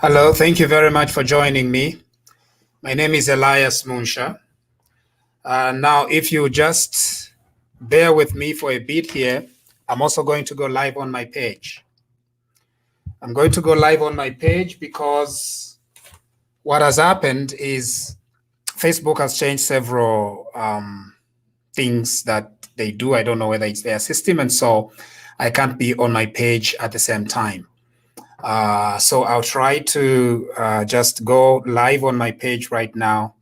Hello, thank you very much for joining me. My name is Elias Munsha. Now, if you just bear with me for a bit here, I'm also going to go live on my page. I'm going to go live on my page because what has happened is Facebook has changed several things that they do. I don't know whether it's their system, and so I can't be on my page at the same time. So I'll try to just go live on my page right now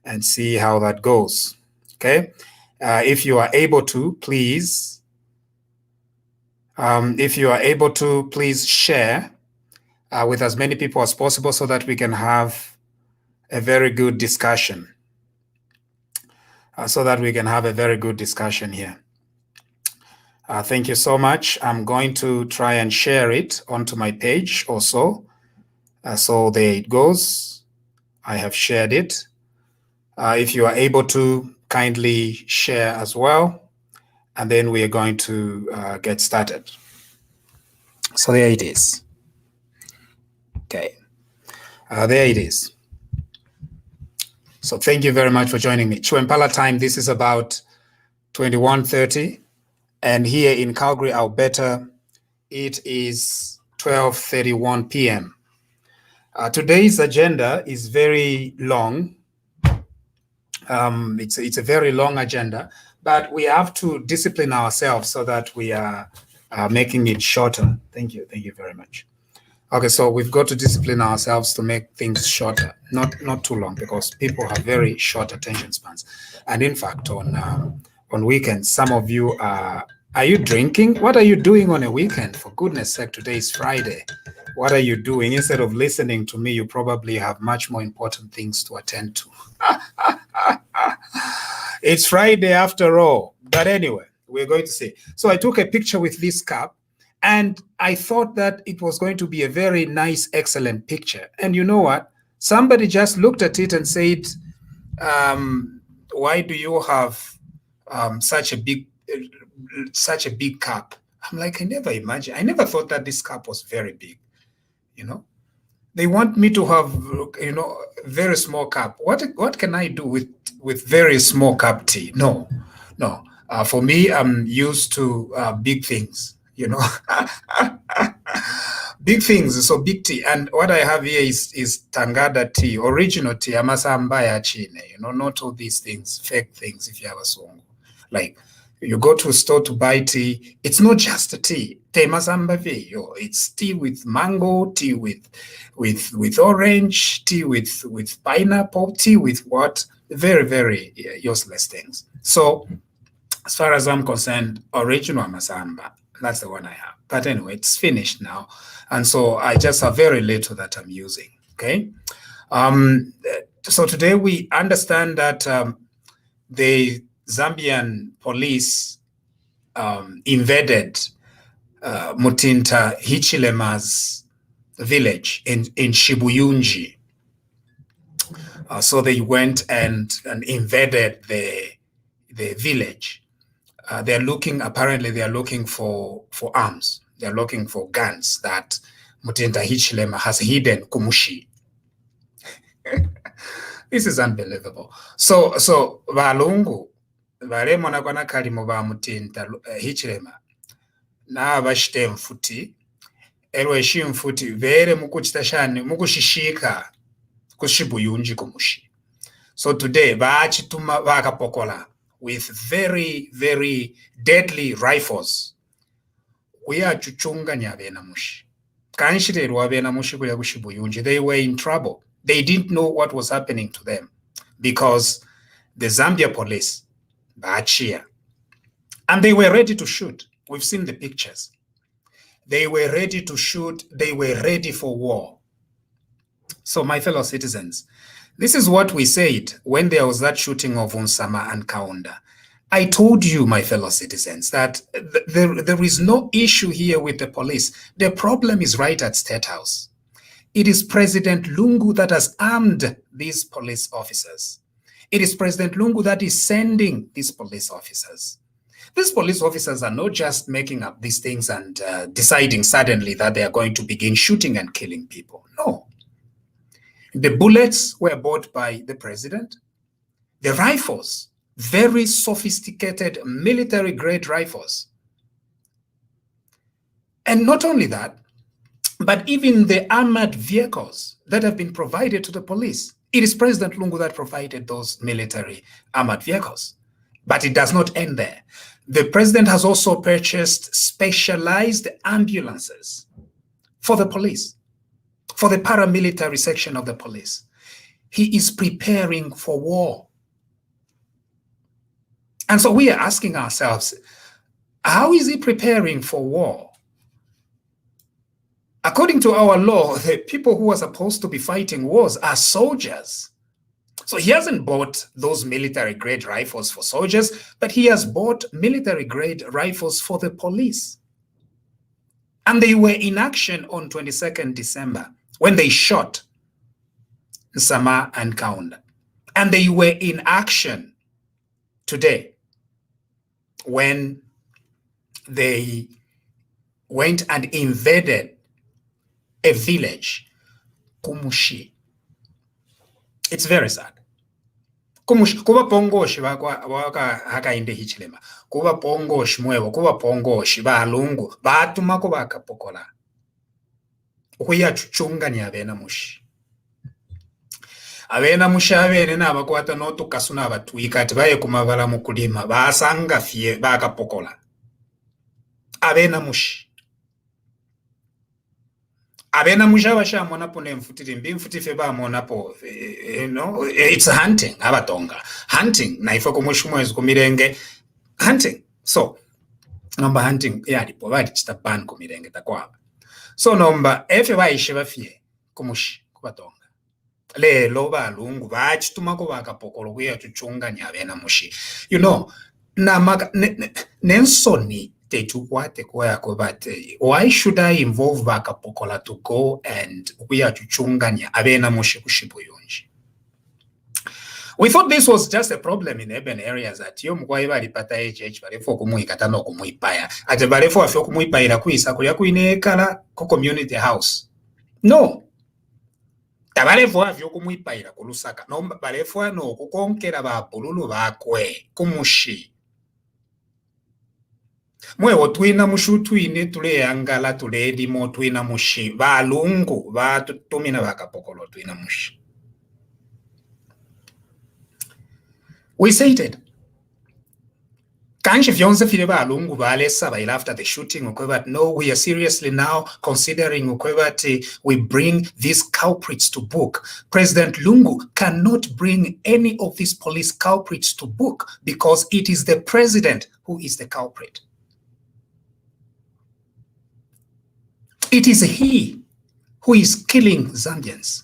and see how that goes. Okay. If you are able to, please, share with as many people as possible so that we can have a very good discussion. Here. Thank you so much. I'm going to try and share it onto my page also. So there it goes. I have shared it. If you are able to, kindly share as well. And then we are going to get started. So there it is. Okay. There it is. So thank you very much for joining me. Chwempala time, this is about 21:30. And here in Calgary, Alberta, it is 12:31 p.m. Today's agenda is very long. It's a very long agenda, but we have to discipline ourselves so that we are making it shorter. Thank you very much. Okay, so we've got to discipline ourselves to make things shorter, not too long, because people have very short attention spans. And in fact, on weekends, some of you are you drinking? What are you doing on a weekend? For goodness sake, today is Friday. What are you doing? Instead of listening to me, you probably have much more important things to attend to. It's Friday after all. But anyway, we're going to see. So I took a picture with this cup, and I thought that it was going to be a very nice, excellent picture. And you know what? Somebody just looked at it and said, why do you have such a big cup? I'm like, I never thought that this cup was very big. They want me to have, very small cup. What can I do with very small cup tea? No. For me, I'm used to big things, big things, so big tea. And what I have here is Tangada tea, original tea, Amasambaya Chine, not all these things, fake things, if you have a song. Like, you go to a store to buy tea, it's not just a tea. It's tea with mango, tea with orange, tea with pineapple, tea with what? Very, very useless things. So, as far as I'm concerned, original Masamba, that's the one I have. But anyway, it's finished now. And so I just have very little that I'm using, okay? So today we understand that the Zambian police invaded Mutinta Hichilema's village in Shibuyunji. So they went and invaded the village. Apparently they are looking for arms. They're looking for guns that Mutinta Hichilema has hidden Kumushi. This is unbelievable. So Valungu, Varemona kwana kalimo ba Mutinta Hichilema, na bashite mfuti, elweshi mfuti, vere mukuchitashani, mukushishika, kushibuyunji kumushi. So today, baachituma vakapokola with very, very deadly rifles. We are chuchunga nyabena mushi. Kanshire wabena mushi kuya kushibuyunji. They were in trouble. They didn't know what was happening to them because the Zambia police, baachia, and they were ready to shoot. We've seen the pictures. They were ready to shoot. They were ready for war. So my fellow citizens, this is what we said when there was that shooting of Unsama and Kaunda. I told you, my fellow citizens, that there is no issue here with the police. The problem is right at State House. It is President Lungu that has armed these police officers. It is President Lungu that is sending these police officers. These police officers are not just making up these things and deciding suddenly that they are going to begin shooting and killing people. No. The bullets were bought by the president. The rifles, very sophisticated military-grade rifles. And not only that, but even the armored vehicles that have been provided to the police. It is President Lungu that provided those military armored vehicles. But it does not end there. The president has also purchased specialized ambulances for the police, for the paramilitary section of the police. He is preparing for war. And so we are asking ourselves, how is he preparing for war? According to our law, the people who are supposed to be fighting wars are soldiers. So he hasn't bought those military-grade rifles for soldiers, but he has bought military-grade rifles for the police. And they were in action on 22nd December when they shot Nsama and Kaunda. And they were in action today when they went and invaded a village, Kumushi. It's very sad. Kumushi, kuba pongoshi waka hakainde Hichilema, kuba pongoshi mwevo, kuba pongoshi balungu, batumako bakapokola. Ukuya chuchunga ni abena mushi. Abena mushi abene na bakwata no tukasuna batwika ati baye kumabala mukulima, basanga fie bakapokola. Abena mushi. Abena mushi bashamona po nemfutiri mbi mfutife ba mona po, it's hunting abatonga. Hunting na ifo kumushi mwezi kumirenge hunting. So nomba hunting yali po bali chita ban kumirenge takwaba. So nomba efe baishe bafie kumushi kubatonga. Lelo balungu bachitumako bakapokolo kuya chuchunga nyabena mushi. You know, na nensoni tetukwate kwako but why should I involve bakapokola to go and kuya chuchunga nyabena mushi kushibuyunji? We thought this was just a problem in urban areas that yo mkwai balipata HH balefo kumuikata no kumuipaya. Ate balefo afyo kumuipayira kuisa kuya kuinekala ko community house. No. Tabalefo afyo kumuipayira kulusaka. No balefo no kukonkera ba pululu bakwe kumushi. Mwewo twina mushu twine tule angala tule edimo twina mushi. Balungu tumina bakapokolo twina mushi. We stated, after the shooting, no, we are seriously now considering we bring these culprits to book. President Lungu cannot bring any of these police culprits to book because it is the president who is the culprit. It is he who is killing Zambians.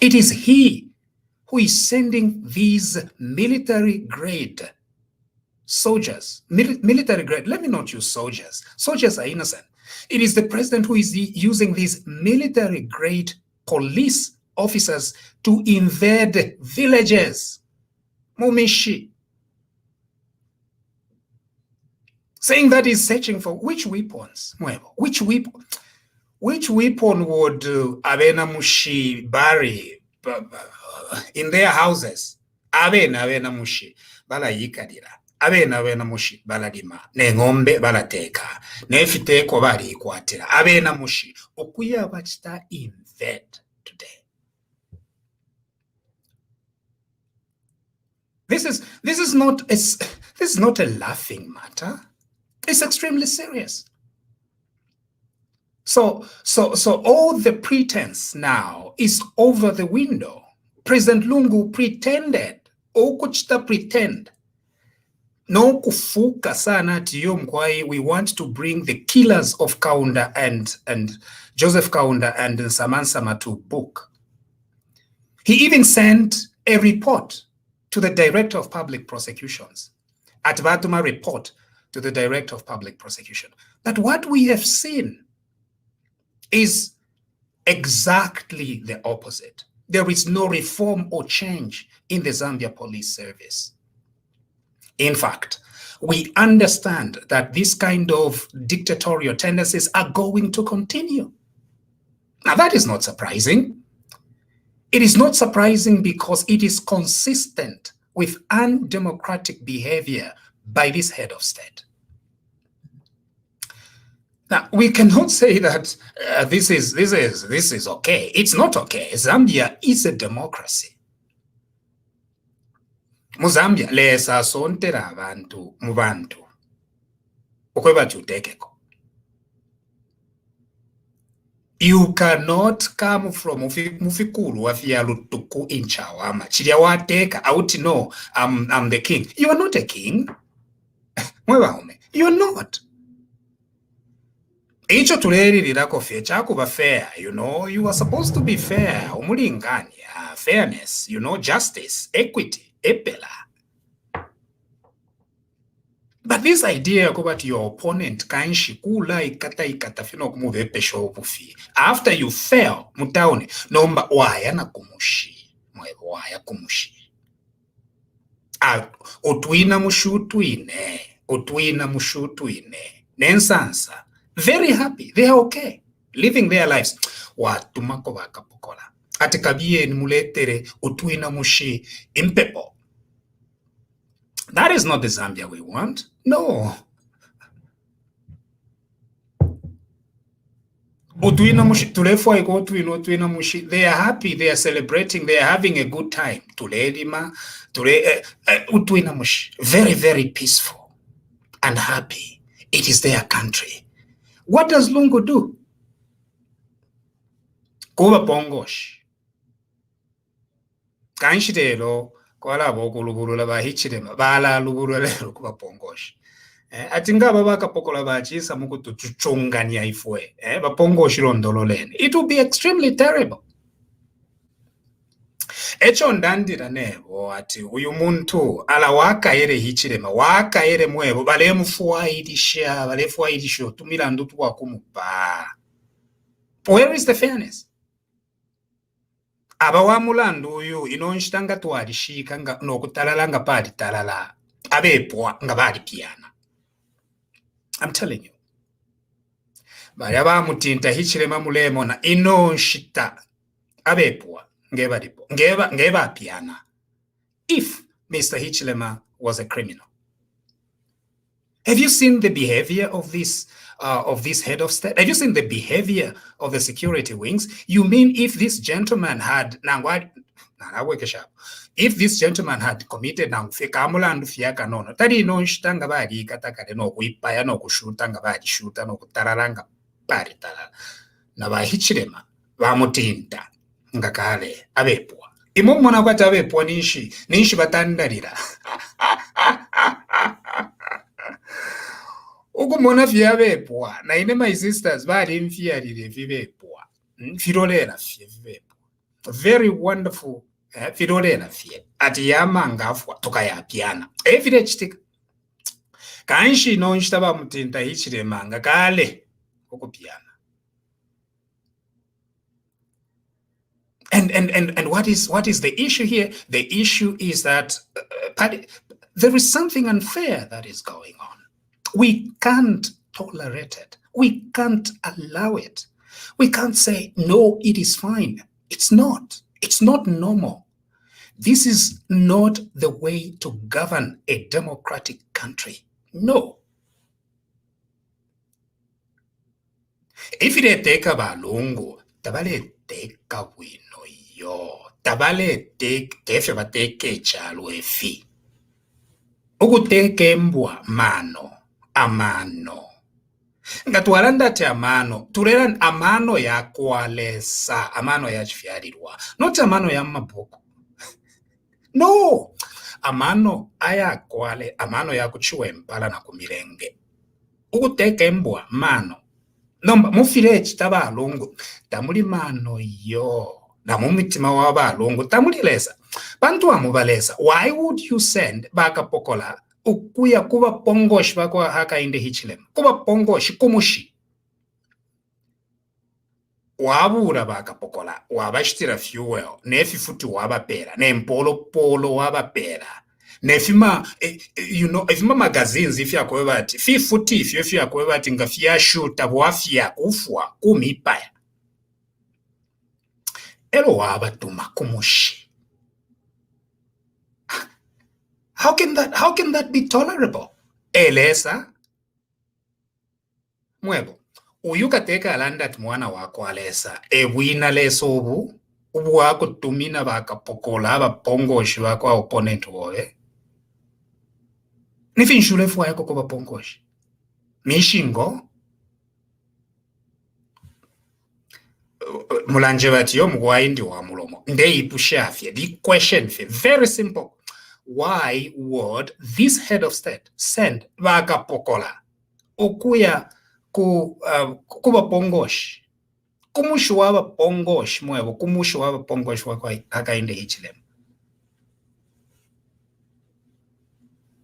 It is he who is sending these military-grade soldiers, military-grade, let me not use soldiers. Soldiers are innocent. It is the president who is using these military-grade police officers to invade villages. Momishi. Saying that he's searching for which weapons? Which weapon would Abena Mushi bury in their houses? Abena mushi bala yikadira. Abena mushi bala dima. Ne ngombe bala teka. Ne fiteko bali ikwatira. Abena mushi. Okuya bachita invade today. This is not a laughing matter. It's extremely serious. So all the pretense now is over the window. President Lungu pretended, okuchita pretend. No kufuka sana tiyo mkwai, we want to bring the killers of Kaunda and Joseph Kaunda and Nsama to book. He even sent a report to the Director of Public Prosecutions, Atbatuma report to the Director of Public Prosecution. But what we have seen is exactly the opposite. There is no reform or change in the Zambia Police Service. In fact, we understand that this kind of dictatorial tendencies are going to continue. Now, that is not surprising. It is not surprising because it is consistent with undemocratic behavior by this head of state. Now, we cannot say that this is okay. It's not okay. Zambia is a democracy. Muzambia lesa sontera abantu mu bantu okwebatyutekeko. You cannot come from mufikulu wafia lutuku in Chawama. Chiria wateka auti no, I'm the king. You are not a king. You are not. Icho tuleririra kofe chakuba fair, you are supposed to be fair. Umulinganya, fairness, justice, equity, epela. But this idea about your opponent kanshikula ikata fino kumuve pesho obufi. After you fail, mutaone nomba waya na kumushi. Mwevo waya kumushi. Otwina mushu twine. Nensansa. Very happy. They are okay. Living their lives. Watumako wakapokola. Atikabiye ni muletere otwina mushi impepo. That is not the Zambia we want. No. They are happy, they are celebrating, they are having a good time. Very, very peaceful and happy. It is their country. What does Lungu do? Kuba pongosh. Kanshitelo. Kwala boko luburu ba Hichilema bala luburu lero kuba pongoshi atinga baba kapokola ba chisa mukutu chuchungania ifwe ba pongoshi londololene. It will be extremely terrible. Echo ndandira nebo ati uyu muntu ala wakaere Hichilema wakaere mwebo balefuaidisha tumila ndutu wakumupa. Where is the fairness? Aba wa mulandu uyu inonshitanga twarishika nga nokutalala nga pali talala abepwa nga bali piana. I'm telling you. Bayaba Mutinta Hichilema mulemo na inonshita abepwa ngeba piana. If Mr. Hichilema was a criminal. Have you seen the behavior of this head of state? Have you seen the behavior of the security wings? You mean if this gentleman had committed tadi no shitanga bali katakale no kuipaya no kushutanga bali shuta no kutararanga bali talala na ba Hichilema ba Mutinta ngakale abepwa imumona kwati abepwa ninshi batandalira ukumona vyabepwa na ine my sisters bali mfiarire vibepwa firolera vibepwa very wonderful firolera fie ati yamangafwa tokayapiana every chitika kanshi no nshitaba Mutinta Hichilema ngakale okupiana. And what is the issue here? The issue is that there is something unfair that is going on. We can't tolerate it. We can't allow it. We can't say, no, it is fine. It's not. It's not normal. This is not the way to govern a democratic country. No. If it take a balungu, tabale take a wino yo. Tabale take teke chalo efi. Ugu take mbwa mano. Amano. Ngatwalanda te amano. Tureran amano ya kwalesa. Amano ya chfiarirwa. Not amano ya maboko. No. Amano aya kwale. Amano ya kuchiwe mpala na kumirenge. Uguteke mbwa mano. Nomba mufire chitaba alungu. Tamuli mano yo. Na mumitima waba alungu. Tamuli lesa. Bantu amubalesa. Why would you send baka pokola ukuya kuba pongoshi bakwa haka inde Hichilema kuba pongoshi kumushi wabura bakapokola wabashitira fuel nefi futi wabapera nempolo polo wabapera nefima ifima magazines ifya kwebati fi futi ifya kwebati ngafya shuta bwafya kufwa kumipaya. elo waba tuma kumushi. How can that be tolerable? Elesa mwebo uyukateka alandat mwana wako alesa ebwina leso ubu wako tumina bakapokola abapongoshi bako opponent wowe nifinshule fwa yako kwa bapongoshi mishingo mulanje bati yo mugwaindi wa mulomo ndeyipushafye the question very simple. Why would this head of state send bakapokola okuya kuba pongoshi kumushu waba pongoshi mwebo kumushu waba pongoshi wako hakainde Hichilema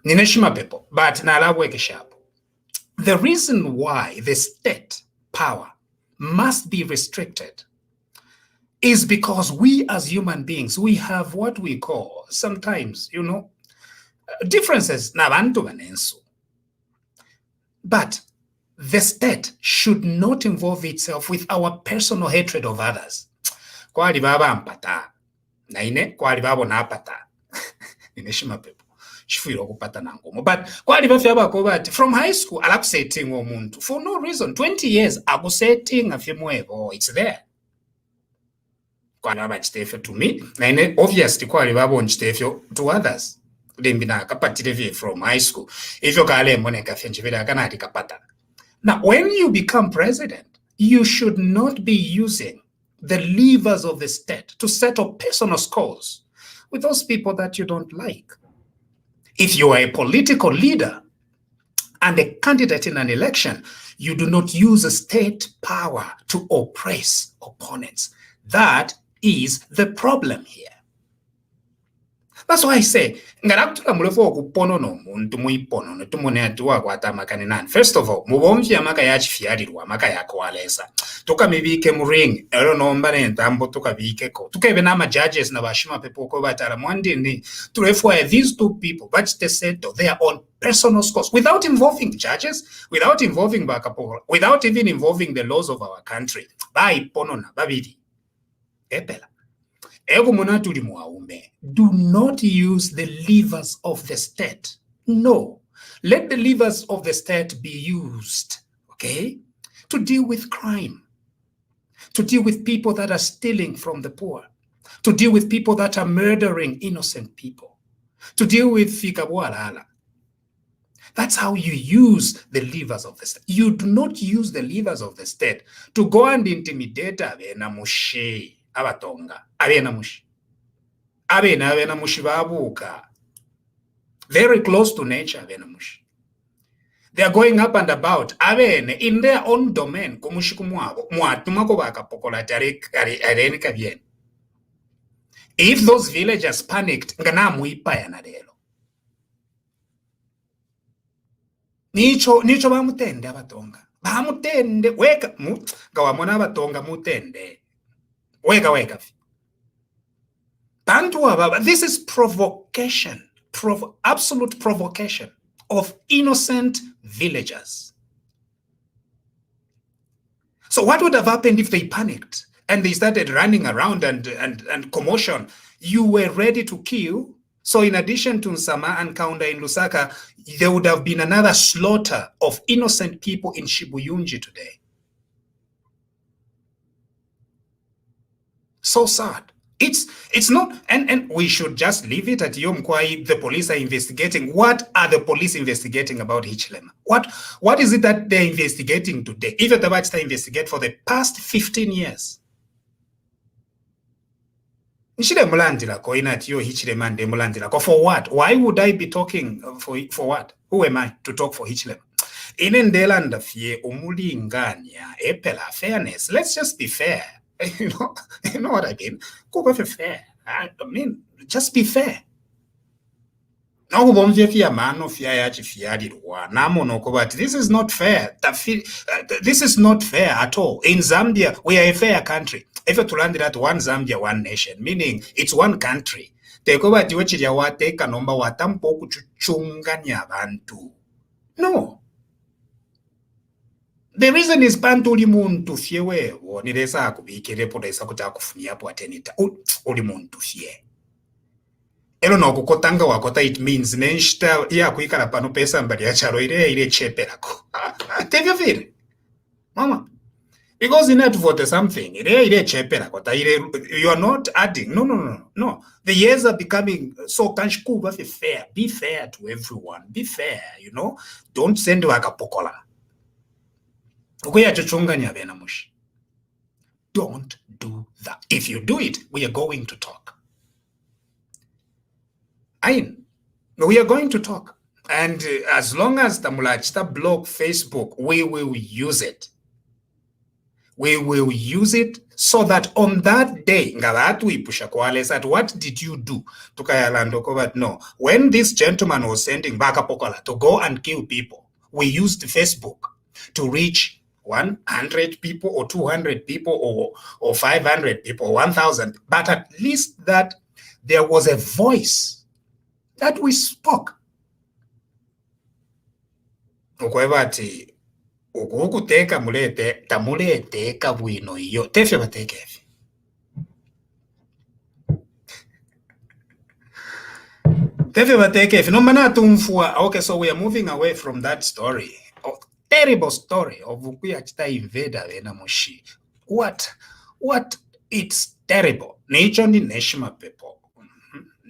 nineshima pepo but nalabweke shapo. The reason why the state power must be restricted is because we as human beings, we have what we call sometimes, differences nabantu banensu. But the state should not involve itself with our personal hatred of others. Kwali baba ampata naine kwali babo napata nineshima pepo shifiro okupata nangomo but kwali bafya bako bati from high school alakusetting omuntu for no reason 20 years akusetting afimwebo it's there kwali baba chitefyo to me naine obviously kwali babo nchitefyo to others limbina kapatire from high school ifyo kale moneka fyenjivira kanati kapata. Now when you become president you should not be using the levers of the state to settle personal scores with those people that you don't like. If you are a political leader and a candidate in an election, you do not use state power to oppress opponents. That is the problem here. That's why I say, ngarakutula mulefo okuponono muntu muiponono tumone atuwa kwatamakane nani. First of all, mubomvi amaka yachifyalirwa amaka yakwalesa. Tuka mibike muring, ero nomba nentambo tuka bikeko. Tuka even ama judges na bashima pepoko batala mwandini. Tulefo these two people, but they settle their own personal scores without involving judges, without involving bakapola, without even involving the laws of our country. Bai ponona babidi. Epela. Do not use the levers of the state. No. Let the levers of the state be used, okay, to deal with crime, to deal with people that are stealing from the poor, to deal with people that are murdering innocent people, to deal with fikabwalala. That's how you use the levers of the state. You do not use the levers of the state to go and intimidate abena mushe. Abatonga abena mushi babuka very close to nature abena mushi. They are going up and about abene in their own domain kumushi kumwabo mwatumako bakapokola areni kabyen. If those villagers panicked ngana muipaya na lelo nicho bamutende abatonga bamutende weka ngawamona abatonga mutende weka. This is provocation, absolute provocation of innocent villagers. So what would have happened if they panicked and they started running around and commotion? You were ready to kill. So in addition to Nsama and Kaunda in Lusaka, there would have been another slaughter of innocent people in Shibuyunji today. So sad. It's not, and we should just leave it at Yom Kwai. The police are investigating. What are the police investigating about Hichilema? What is it that they're investigating today? Even the Bachta investigate for the past 15 years. For what? Why would I be talking for what? Who am I to talk for Hichilema? Inendelanda fie umulinganya epela fairness. Let's just be fair. You know what I mean? Go be fair. I mean, just be fair. This is not fair. This is not fair at all. In Zambia, we are a fair country. If you land that one Zambia, one nation, meaning it's one country. No. The reason is bantu uli muntu fye wewo nilesa akubikirepo lesa kuti akufunyapo atenita uli muntu fye elo nokukotanga wakota it means nenshita yakuikala pano pesa mbali yachalo ile cheperako tevyo mama because you need to vote something ile cheperako you are not adding no the years are becoming so kanshkuba fair. Be fair to everyone, be fair, you know, don't send wakapokola ukuyachuchunganya bena mushi. Don't do that. If you do it, we are going to talk. We are going to talk. And as long as the mulachita blog Facebook, we will use it. We will use it so that on that day, what did you do? No. When this gentleman was sending Bakapokola to go and kill people, we used Facebook to reach 100 people or 200 people or 500 people, 1,000. But at least that there was a voice that we spoke. Ukwevati ukukuteka mulete tamulete kabwino iyo tefye bateke efi. Tefye bateke efi no mana tumfua. Okay, so we are moving away from that story. Terrible story of ukuyachita invader wena mushi. What it's terrible. Nature ni neshima people.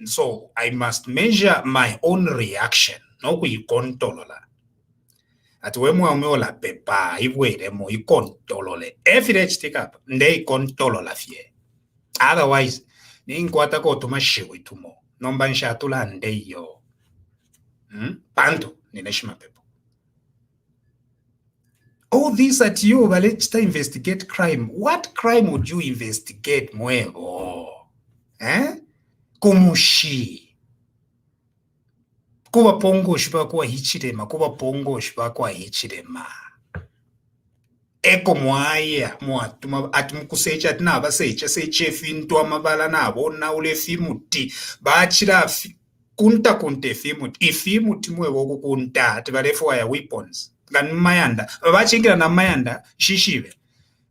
So I must measure my own reaction. No kuyikontrolola. Atuwemu ameola pepa iwere mo ikontolole. Every take up ndei kontolola fie. Otherwise, ni nkwata ko tumashiwe tumo. Nomba nshatula ndei yo. Panto ni neshima pepo. All this at you, but let's investigate crime. What crime would you investigate, mwevo? Kumushi. Kuba pongo shiba kwa Hichilema, kuba pongo shiba kwa Hichilema. Eko mwaya, atumukusecha tinaba seche fintu amabala nabo na ule fimuti. Bachira kunta kunte fimuti. Ifimuti mwevo kunta, tibalefu ya weapons. Mayanda bachingira na mayanda shishibe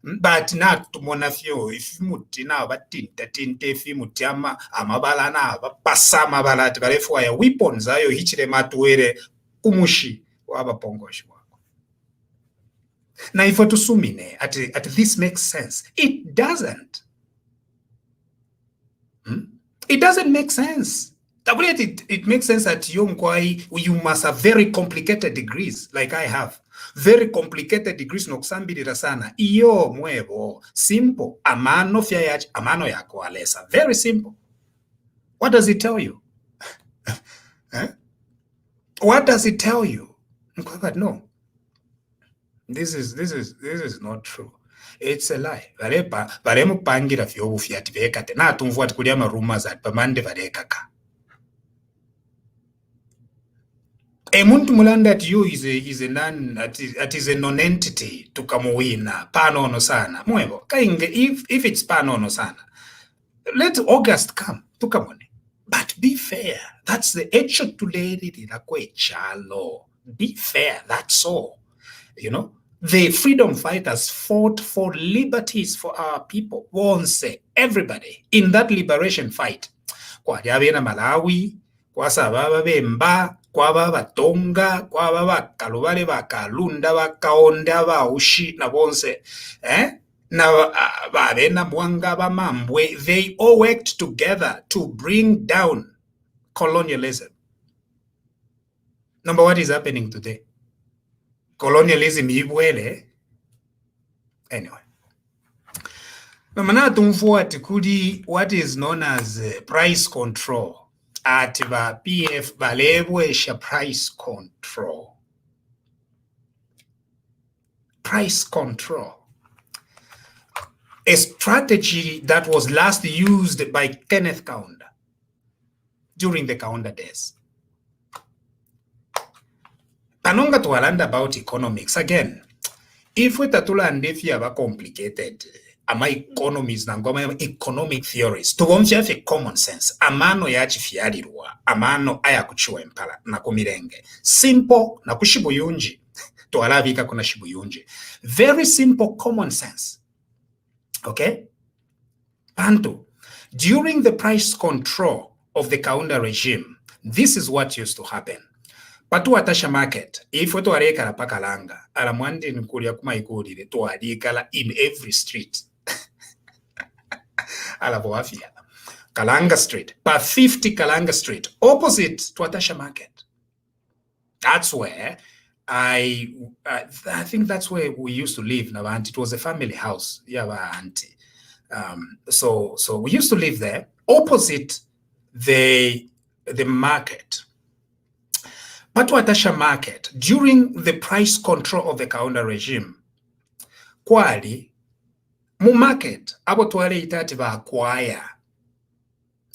but na tumona fyo ifimuti na batinta tinte ifimuti amabala na bapasa amabala tibalefu ya weapons ayo Hichilema tuwere kumushi wabapongoshi wako. Na ifo tusumine at this makes sense. It doesn't. It doesn't make sense. It makes sense that you must have very complicated degrees, like I have. Very complicated degrees nokusambirira sana. Iyo mwevo. Simple. Amano fyayachi. Amano yako alesa. Very simple. What does it tell you? What does it tell you? No. This is not true. It's a lie. Varemu pangira fyobu fyati vekate. Na tumvu ati kuliama rumors at pamande varekaka. A muntu mulanda at you is a non-entity to kamuwina panono sana. Mwevo, kainge if it's panono sana, let August come to kamone. But be fair. That's the echo to lady la kwe chalo. Be fair. That's all. You know, the freedom fighters fought for liberties for our people. Once everybody in that liberation fight. Kwa yabena Malawi, kwa sababa bemba. Kwa baba Tonga, kwa baba Kalubale, Bakalunda, Bakaonda, Baushi, na bonse, na Babena Mwanga, Bamambwe, they all worked together to bring down colonialism. Number what is happening today? Colonialism ibwele. Anyway. Namana tumfu atikudi what is known as price control. At the PF balebwesha price control. Price control. A strategy that was last used by Kenneth Kaunda during the Kaunda days. Panonga to learn about economics again. If we tatula and if you are complicated, ama economies na ngoma economic theories tugomfya fe common sense amano yachi fyalirwa amano aya kuchiwa empala na kumirenge simple na kushibuyunji twalavika kuna shibuyunje. Very simple common sense. Okay? Pantu, during the price control of the Kaunda regime, this is what used to happen. Patu atasha market, if we tuareka pakalanga, ala mwandi nkulia kumaikulile, tuarikala in every street. Ala boafia. Kalanga Street, per 50 Kalanga Street, opposite to Atasha Market. That's where I think that's where we used to live. Now, and it was a family house. Yeah, auntie. So we used to live there, opposite the market. But Atasha Market, during the price control of the Kaunda regime, kwali mu market abo twale itati ba acquire.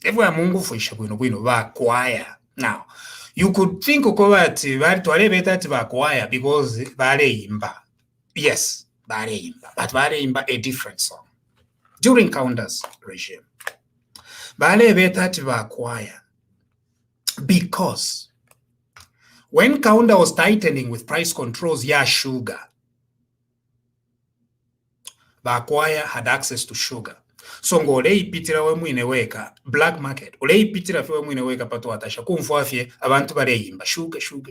Everywhere mungu fuisha bwino ba acquire. Now, you could think ukobati bali twale betati ba acquire because bale imba. Yes, bale imba, but bale imba a different song. During Kaunda's regime, bale betati ba acquire because when Kaunda was tightening with price controls, yeah, sugar, Bakwaya had access to sugar. So ngo oleipitira we mwine weka black market. Oleipitira we mwine weka pato atasha kumfuafye abantu bareyimba sugar. Sugar.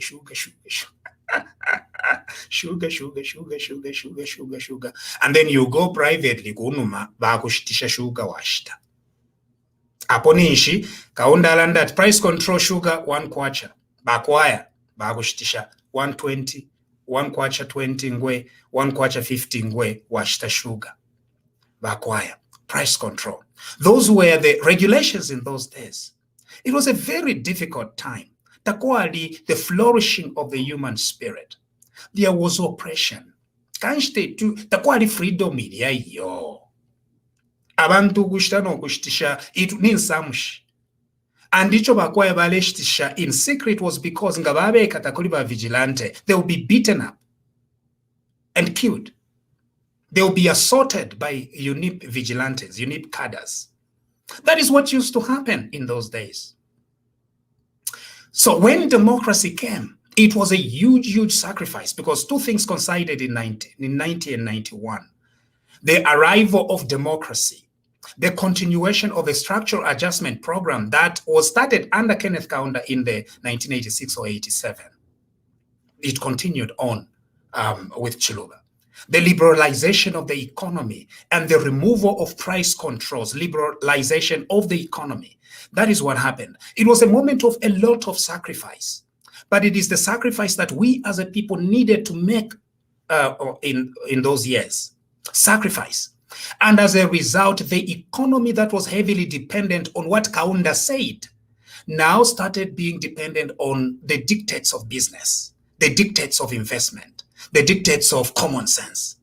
And then you go privately kunuma bakushitisha sugar washita. Aponishi Kaunda land at price control sugar 1 kwacha. Bakwaya bakushitisha 120. 1 kwacha 20 ngwe, 1 kwacha 50 ngwe, washita sugar. Bakwaya, price control. Those were the regulations in those days. It was a very difficult time. Takwali, the flourishing of the human spirit. There was oppression. Kanshite tu, takwali freedom ya yo. Abantu gushita no gushtisha, it means samushi. And icho bakwaya baleshtisha in secret was because ngababe katakuli ba vigilante, they will be beaten up and killed. They will be assaulted by UNIP vigilantes, UNIP cadres. That is what used to happen in those days. So when democracy came, it was a huge sacrifice because two things coincided in 90 and 91. The arrival of democracy, the continuation of a structural adjustment program that was started under Kenneth Kaunda in the 1986 or 87. It continued on with Chiluba. The liberalization of the economy and the removal of price controls, liberalization of the economy. That is what happened. It was a moment of a lot of sacrifice, but it is the sacrifice that we as a people needed to make in those years. Sacrifice. And as a result, the economy that was heavily dependent on what Kaunda said now started being dependent on the dictates of business, the dictates of investment, the dictates of common sense,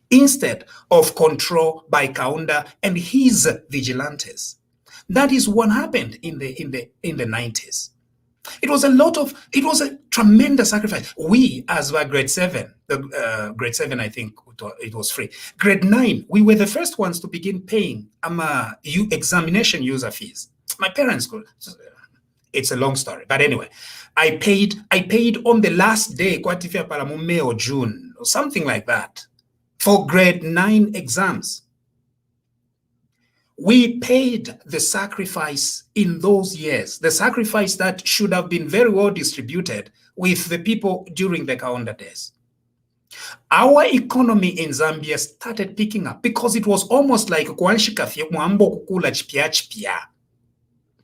instead of control by Kaunda and his vigilantes. That is what happened in the 90s. It was a tremendous sacrifice. We, as were grade 7, grade 7, I think it was free. Grade 9, we were the first ones to begin paying examination user fees. My parents could. It's a long story, but anyway, I paid on the last day, May or June, or something like that, for grade 9 exams. We paid the sacrifice in those years, the sacrifice that should have been very well distributed with the people during the Kaunda days. Our economy in Zambia started picking up because it was almost like kuanshikafye mwambo kukula chipia.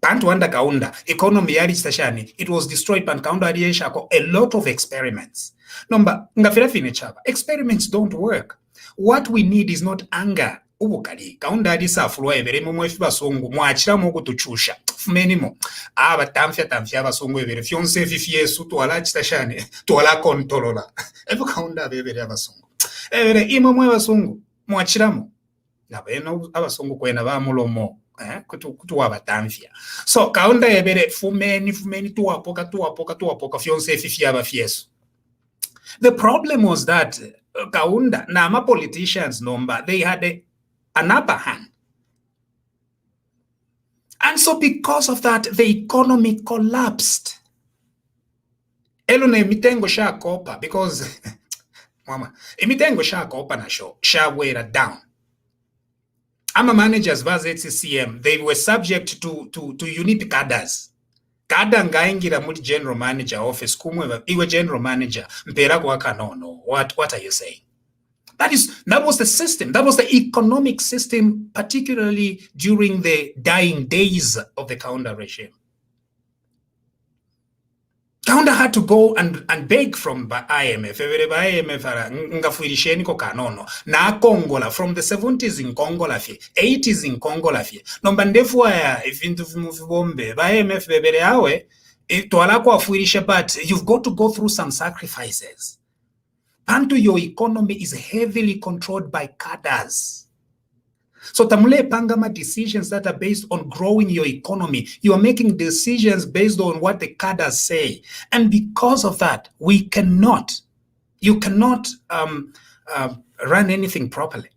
Pantu anda Kaunda, economy yali stashani, it was destroyed pan Kaunda aliyeshako a lot of experiments. Number, ngafira fine chaba, experiments don't work. What we need is not anger. Ubukali Kaunda alisa fulwa ebere mu mwefi basongo mwachira mu kutuchusha fumenimo aba tamfya basongo ebere fyonse fifiesu to ala chitashane to ala kontolola ebu Kaunda bebere abasongo ebere imo mwe basongo mwachiramo na beno abasongo kwena ba mulomo kutu wabatamfya so Kaunda ebere fumeni tuwapoka fyonse fifia bafiesu. The problem was that Kaunda na ama politicians number they had an upper hand. And so because of that, the economy collapsed. Elone mitengo sha kopa because mama imitengo shakopa nasho shawera down. Ama managers baze CCM, they were subject to unique cadres. Kada ngaingira muri general manager office kumwe iwe general manager mpera kwa kanono. What are you saying? That was the system. That was the economic system, particularly during the dying days of the Kaunda regime. Kaunda had to go and beg from the IMF. Na Congola from the 70s in Congola, 80s in Congola. Nomba ndefu ya ifintu bombe IMF bebere yawe twala kwa fuirisha, but you've got to go through some sacrifices. Panto, your economy is heavily controlled by cadres. So tamule pangama decisions that are based on growing your economy. You are making decisions based on what the cadres say. And because of that, you cannot run anything properly.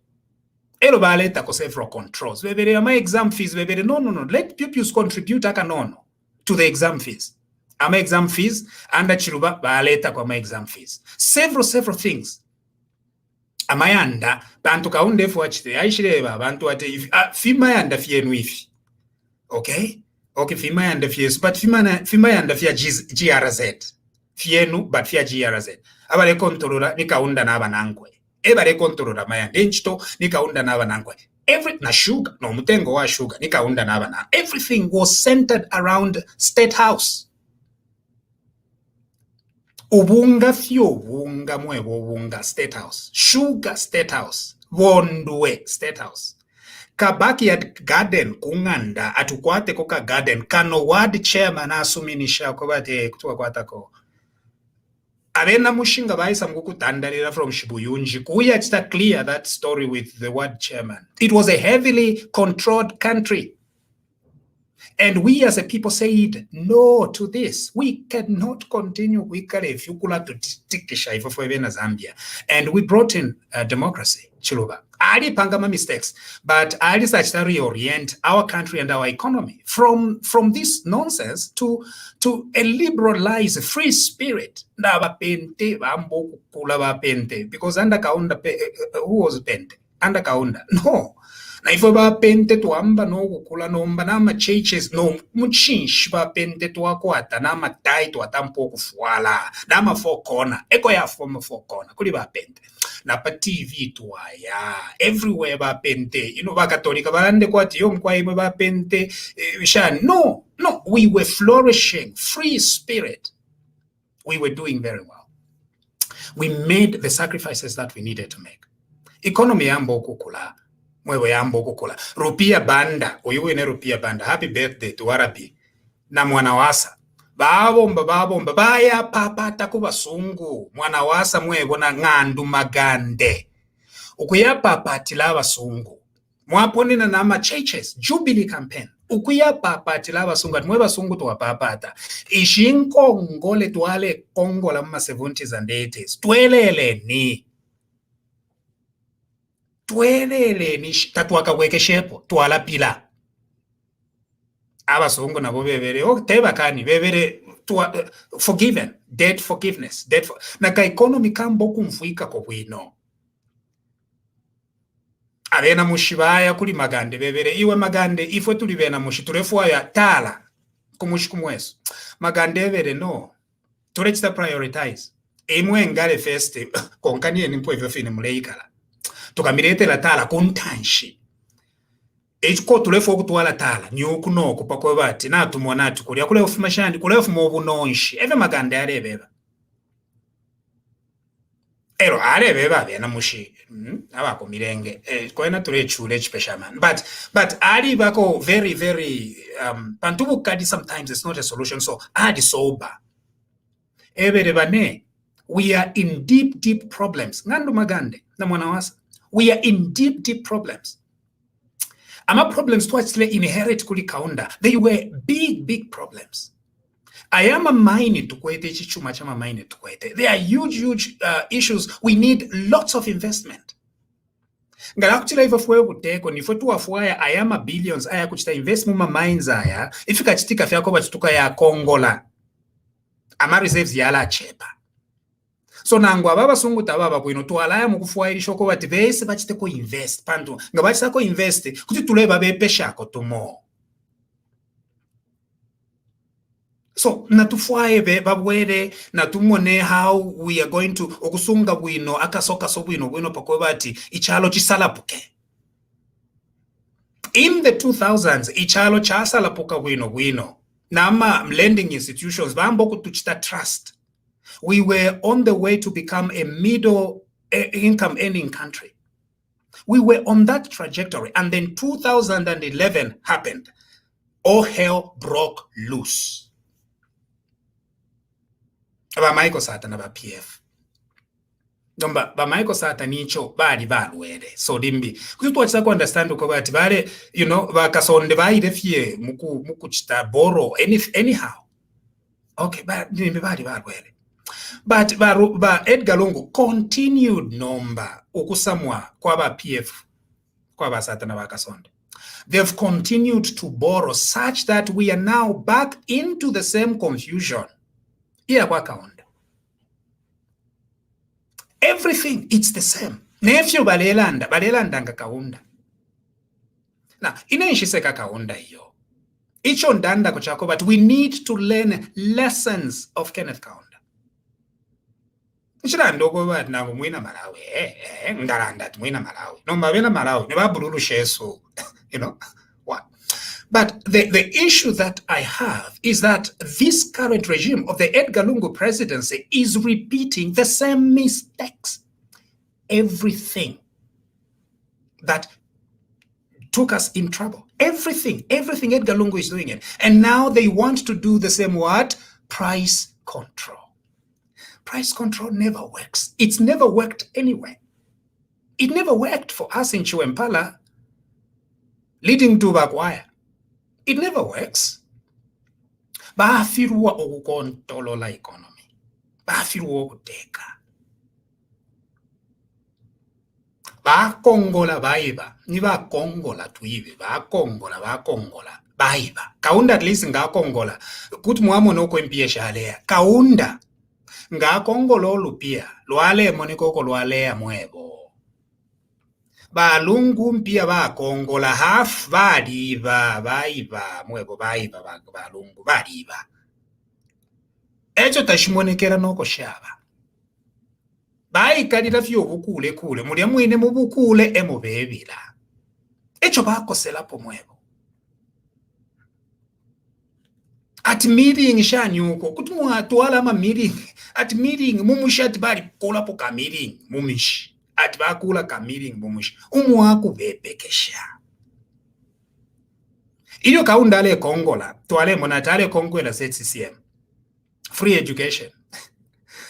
Elo baleta ko several controls. Webere ama exam fees, webere no. Let pupils contribute to the exam fees. Ama exam fees, anda chiruba baleta kwa ma exam fees. Several things. Amayanda bantu kaunde fuachite aishireba bantu ate fima yanda fienu ifi. Okay fima yanda fiesu, but fima yanda fia GRZ fienu but fia GRZ abale kontrola nikaunda na abanangwe ebale kontrola mayanda enchito nikaunda na abanangwe na sugar no mutengo wa sugar nikaunda na abana. Everything was centered around State House. Ubunga fio ubunga mwebo ubunga State House. Sugar State House. Wondwe State House. Kabaki at garden kunganda atukwate koka garden kano ward chairman asuminisha kobate kutuwa kwatako. Arena mushinga baisa mkukutandalira from Shibuyunji. Kuya it's clear that story with the ward chairman. It was a heavily controlled country. And we as a people said no to this. We cannot continue with Zambia. And we brought in democracy, Chiluba. Ali pangama mistakes, but Ali such to reorient our country and our economy from this nonsense to a liberalized free spirit. Because under Kaunda, who was Pente? Under Kaunda? No. Na ifo ba pente tuamba no kukula nomba na ma churches no muchinshi ba pente tuakwata na ma tai tuatampo kufuala na ma four corner eko ya form four corner kuli ba pente na pa TV tuaya everywhere ba pente ba katolika balande kwati yo mkwa imwe ba pente no we were flourishing, free spirit. We were doing very well. We made the sacrifices that we needed to make. Economy yambo kukula mwewe yambo kukula. Rupia banda, uyuwe ne rupia banda. Happy birthday to Warabi. Na mwanawasa. Babomba, baya papata kuba sungu. Mwanawasa mwewe na ngandu magande. Ukuya papatila abasungu. Mwaponi na nama churches, Jubilee campaign. Ukuya papatila abasungu. Mwewe sungu tuwa papata. Ishinko ngole tuwale Kongo la mma 70s and 80s. Tuelele ni tatuaka weke shepo tuala pila abasongo nabo bebere teba kani bebere forgiven, debt forgiveness, na ka economy kambo kumfuika ko bwino abena mushibaya kuli magande bebere iwe magande ifwe tuli bena mushi turefuwa ya tala kumushi kumweso magande bebere no turechita prioritize emwe ngale first konkanie nimpo ivyo fine muleikala tukamirete la tala kuntanshi echiko tulefo kutwala tala nyukuno kupakwe bati na tumona tukulia kule ofumashandi kule ofumobu nonshi eve magande arebeba ero arebeba bena mushi abako mirenge kwena turechule chipeshaman but ali bako very pantubu kadi sometimes it's not a solution, so adi sober everebane we are in deep problems ngandu magande na mwanawasa. We are in deep problems. Ama problems to actually inherit kuli Kaunda. They were big problems. I am a mine to kwete chichuma chama mine to kwete. There are huge issues. We need lots of investment. Ngala kuchila ifa fwe kuteko ni fwe tuwa fwaya ayama billions aya kuchita invest muma mines aya ifika chitika fyako batutuka ya Kongola. Ama reserves yala chepa. so nangu ababa sunguta ababa bwino twalaya mu kufuwayirisha oko bati bese bachiteko invest pantu nga bachitako invest kuti tuleba bepeshako tumo. So natufuaye babwere natumone how we are going to okusunga bwino akasoka so bwino pakwe bati ichalo chisalapuke. In the 2000s ichalo chasalapuka bwino nama lending institutions bambo kutuchita trust. We were on the way to become a middle income earning country. We were on that trajectory, and then 2011 happened. All hell broke loose. Ba Michael Sata na ba PF. Nomba ba Michael Sata nicho bali balwere. So dimbi. Kuzi tuwachisa ku understand uko bati bale, you know, ba kasonde ba irefie muku chita borrow anyhow. Okay, ba dimbi bali balwere. But ba Edgar Lungu continued nomba ukusamwa kwa ba PF kwa ba Sata na ba kasonde. They've continued to borrow such that we are now back into the same confusion. Iya kwa kaunda. Everything, it's the same. Nefyo balelanda nga kaunda. Na, inenshiseka kaunda hiyo. Icho ndanda kuchako, but we need to learn lessons of Kenneth Kaunda. Nchira ndogo ba na mwina Malawi. Ngaranda mwina Malawi. No mabena Malawi. Neba bululu shesu. You know? What? But the issue that I have is that this current regime of the Edgar Lungu presidency is repeating the same mistakes. Everything that took us in trouble. Everything Edgar Lungu is doing it. And now they want to do the same what? Price control. Price control never works. It's never worked anywhere. It never worked for us in Chiwempala, leading to Bagwaya. It never works. Baafirwa okukontolola economy. Baafirwa okuteka. Bakongola baiba. Ni bakongola tuibe. Bakongola baiba. Kaunda at least nga kongola. Kuti muamo no kwempie shalea. Kaunda nga kongola olupia. Luale monikoko luale ya mwebo. Balungu mpia ba kongola half baiba mwebo baiba balungu baliba. Echo tashimonekera noko shaba. Kalira fyo bukule mulia mwine mu bukule emubebila. Echo bakosela po mwebo. At meeting shanyuko kutumwa atwala ama meeting at meeting mumushati bali kola po ka meeting mumishi. At bakula ka meeting mumushi umwaku bepekesha. Iyo kaundale kongola twale monatale kongola CCM. Free education.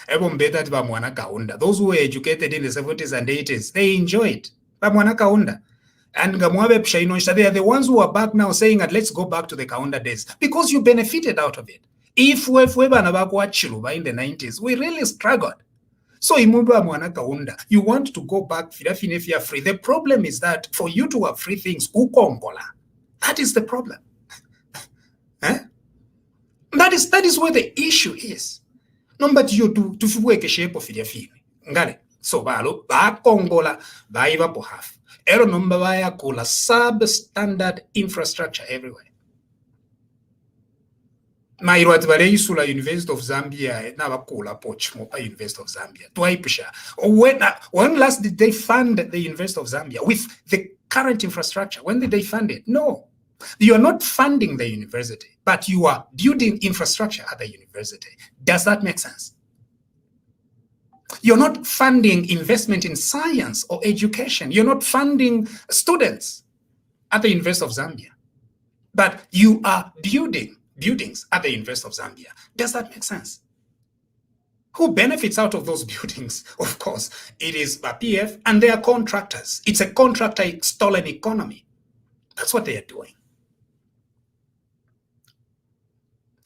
Ebon beta ba mwana kaunda. Those who were educated in the 70s and 80s, they enjoyed ba mwana kaunda. And Gamwabe Pshaino, they are the ones who are back now saying that let's go back to the Kaunda days because you benefited out of it. If we were in the 90s, we really struggled. So Imumba Mwana Kaunda, you want to go back free. The problem is that for you to have free things, ukongola. That is the problem. That is where the issue is. Number two, to fuweke shape of the Ngale. So balo ba kongola ba iva po half. Ero number baya kula substandard infrastructure everywhere. Mairo atibale isula University of Zambia na bakula pochmo pa University of Zambia. Tuaipusha. When last did they fund the University of Zambia with the current infrastructure? When did they fund it? No. You are not funding the university, but you are building infrastructure at the university. Does that make sense? You're not funding investment in science or education. You're not funding students at the University of Zambia, but you are building buildings at the University of Zambia. Does that make sense? Who benefits out of those buildings? Of course, it is PF and their contractors. It's a contractor stolen economy. That's what they are doing.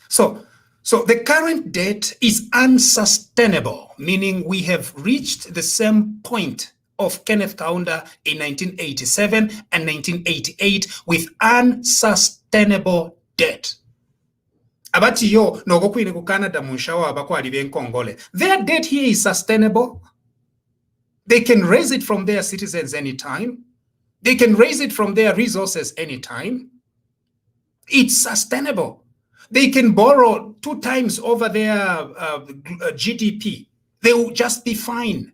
So the current debt is unsustainable, meaning we have reached the same point of Kenneth Kaunda in 1987 and 1988 with unsustainable debt. abati yo noko kwine ku Canada munshawa abakwali benkongole. Their debt here is sustainable. They can raise it from their citizens anytime. They can raise it from their resources anytime. It's sustainable. They can borrow 2 times over their GDP. They will just be fine.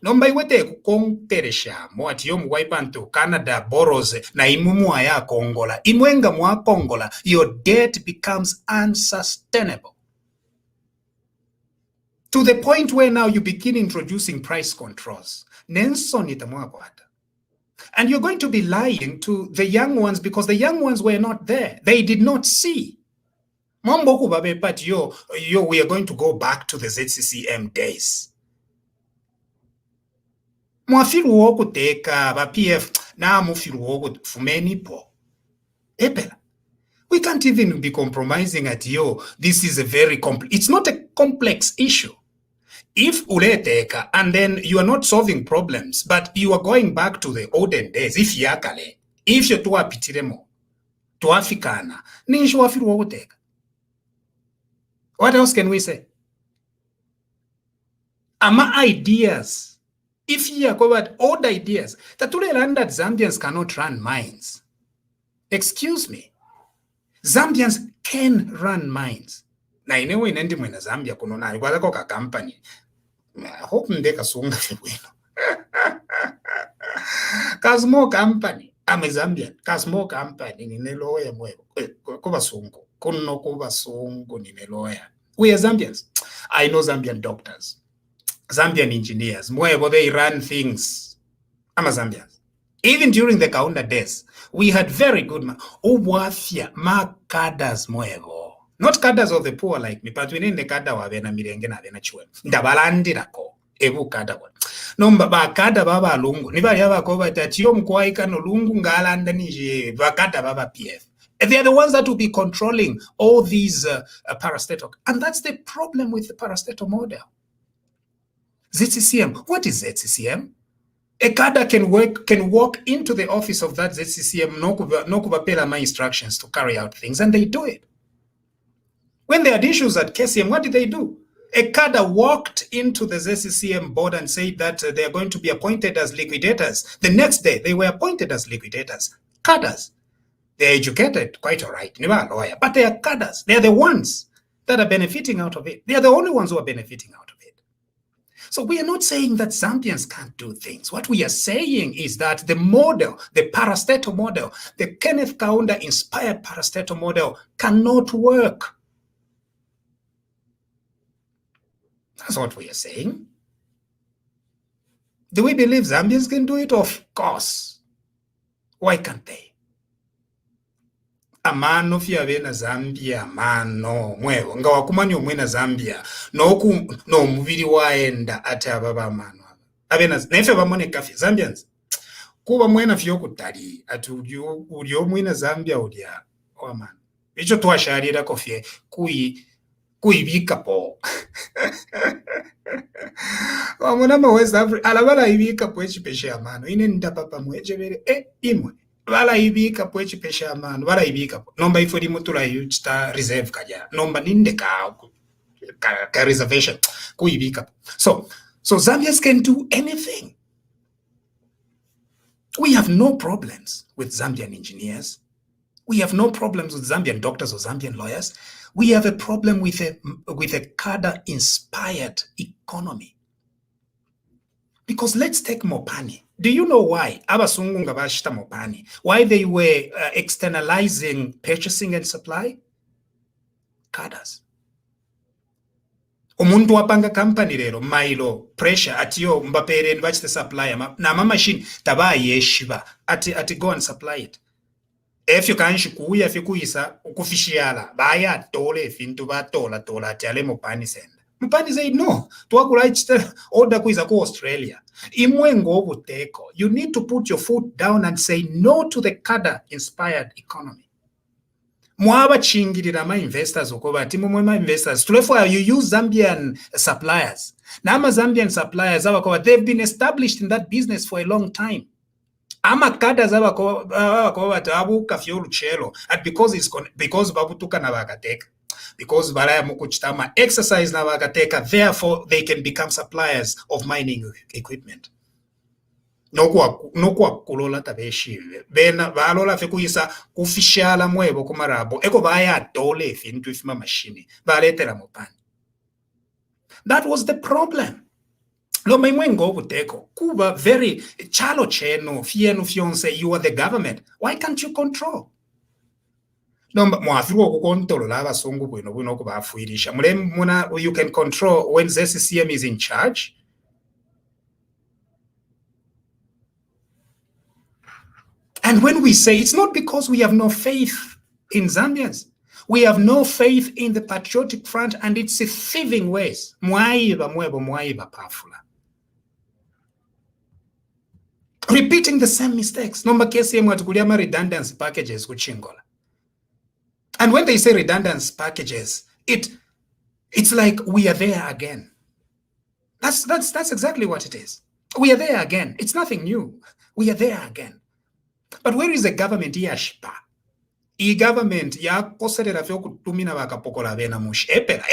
Nomba iwete kukonteresha mwati yo mwaipanto Canada borrows na imumu aya kongola. Imwenga mwa kongola, your debt becomes unsustainable. To the point where now you begin introducing price controls. Nenson itamwabwata. And you're going to be lying to the young ones because the young ones were not there. They did not see. Mamboku babe but yo, we are going to go back to the ZCCM days. Mwafiru woku teka ba PF na mufiru woku fumeni po. Epela. We can't even be compromising at yo. This is a very complex. It's not a complex issue. If uleteka and then you are not solving problems, but you are going back to the olden days, if yakale, if you tuwa pitiremo, tuafikana, nishu wafiru woku teka. What else can we say? Ama ideas. If you are covered old ideas, that Zambians cannot run mines. Excuse me. Zambians can run mines. Na inewe inendi mwena Zambia kunona kwa koka company. I hope ndeka sunga fibwino. Kasmo company. I'm a Zambian. Kasmo company nineloya mwebo. Kuba sungu. Kuno kuba sungu nineloya. We are Zambians. I know Zambian doctors. Zambian engineers, mwebo, they run things. I'm a Zambian. Even during the Kaunda days, we had very good cadres mwebo. Not cadres of the poor like me, but we need the cadre wa vena mirenge na vena chwe. Ndabalandirako ebu cadre wa. Nomba ba cadre baba lungu. Niba yaba ko batatiyo mkwaika no lungu ngalanda nije ba cadre baba PF. They are the ones that will be controlling all these parastatal. And that's the problem with the parastatal model. ZCCM. What is ZCCM? A cadre can walk into the office of that ZCCM, no kubapela my instructions to carry out things, and they do it. When they had issues at KCM, what did they do? A cadre walked into the ZCCM board and said that they are going to be appointed as liquidators. The next day, they were appointed as liquidators. Cadres. They're educated, quite all right, never a lawyer, but they are cadres. They are the ones that are benefiting out of it. They are the only ones who are benefiting out of it. So we are not saying that Zambians can't do things. What we are saying is that the model, the parastatal model, the Kenneth Kaunda inspired parastatal model cannot work. That's what we are saying. Do we believe Zambians can do it? Of course. Why can't they? Amano fiavena Zambia mano mwevo nga wakumani omwena Zambia no muviri waenda ate ababa mano abena nefe bamone kafi Zambians kuba mwena fyo kutali ati uli omwena Zambia ulia wamano icho twasharira kofye kuibika po wamona ma West Africa alabala ibika po echipeshe amano ine ndapapa mwejebere imwe Vala ibika poechi pesha amano, vala ibika. Nomba ifodi mutula yuchita reserve kaja. Nomba ninde ka reservation ku ibika. So Zambians can do anything. We have no problems with Zambian engineers. We have no problems with Zambian doctors or Zambian lawyers. We have a problem with a cadre-inspired economy. Because let's take Mopani. Do you know why? Abasungunga bashita Mopani. Why they were externalizing purchasing and supply? Cadres. Umuntu wapanga company lero mailo pressure atiyo mbapere nbachite supplier na mama machine taba yeshiba ati go and supply it. If you can't kuya fikuisa ukufishiala baya tole fintu ba tola ati ale Mopani send. Mupani said, no, order kuiza ku Australia. You need to put your foot down and say no to the cadre-inspired economy. Mwaba chingirira ma investors okoba timumwe investors. Therefore, you use Zambian suppliers. Nama Zambian suppliers, they've been established in that business for a long time. Ama cadres abakoba tabu kafyo luchelo, and because babutuka na bakateka. because balaya mukuchitama exercise na bakateka, therefore they can become suppliers of mining equipment. Nokwa kulola tabeshive bena balola fe kuyisa kufishala mwebo kumarabo eko baya dole fe into ifima machine baletera mopani. That was the problem. Lo maimwengo kuteko kuba very chalo cheno fienu fionse, you are the government, why can't you control? No mwafiru okukontolo laba songu bwino bwino kubafuirisha mule muna you can control when ZCCM is in charge. And when we say, it's not because we have no faith in Zambians. We have no faith in the Patriotic Front and its thieving ways. Repeating the same mistakes. Redundancy packages. And when they say redundancy packages, it's like we are there again. That's exactly what it is. We are there again. It's nothing new. We are there again. But where is the government yashipa? I-government yakoserera fyo kutumina bakapokola bena mushi. Epera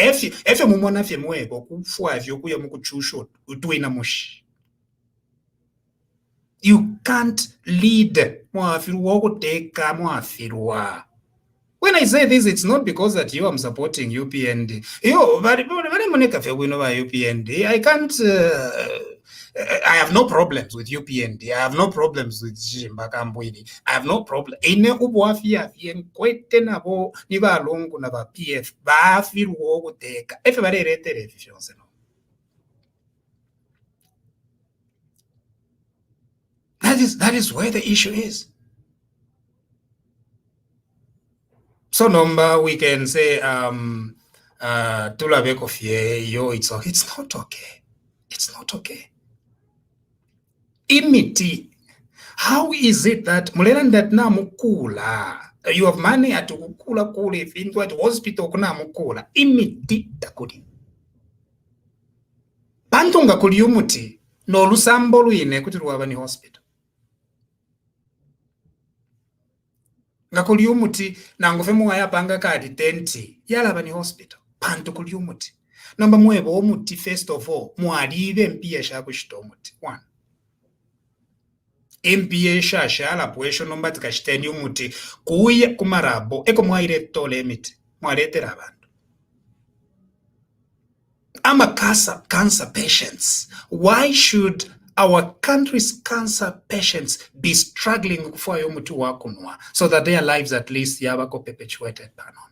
efe mumona fye mwebo kufwa fyo kuya mukuchusho utuina mushi. You can't lead mwafiru wokuteka mwafiruwa. When I say this, it's not because that I'm supporting UPND. I can't. I have no problems with UPND. I have no problems with Jimbakambwidi. I have no problem. Ine ubuafia kwete nabo niba longu na ba PF ba firu wokuteka. Everybody retere fionse no. That is where the issue is. So number we can say tulabeko fie yo it's not okay. It's not okay. Imiti. How is it that mulenda na mukula? You have money at kukula kule if into at hospital kuna mukula. Imiti takudi. Pantonga kuli umuti no lusambo luine kuti luwabani hospital. Ngakuli umuti na ngofemu waya panga kadi tenti yala bani hospital. Panto kuli umuti. Namba mwebo umuti first of all mualive mpia shaku shitomuti. One. MPA shasha la puesho nomba tikashiteni umuti kuya kumarabo eko mwaire tole emiti mwaletera abantu. I'm a cancer patients. Why should our country's cancer patients be struggling for yomutu wakunwa so that their lives at least yabako perpetuated panon?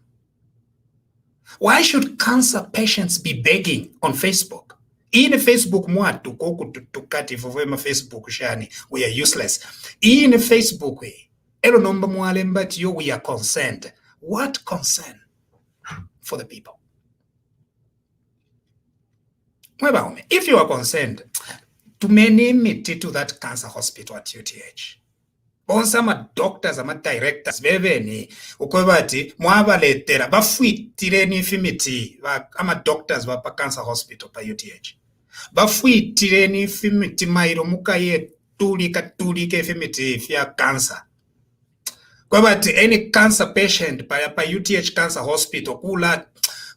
Why should cancer patients be begging on Facebook? In Facebook mwatu koku tukati fovema Facebook shani we are useless. In Facebook we elo nomba mwalemba tiyo we are concerned. What concern for the people? If you are concerned, to many miti to that cancer hospital at UTH. Bonsama doctors ama directors beveni ukwebati mwabaletera bafuitire n'ifimiti ama doctors ba cancer hospital pa UTH. Bafuitire n'ifimiti mairo mukaye tulika ifimiti fya cancer. Kwebati any cancer patient pa UTH cancer hospital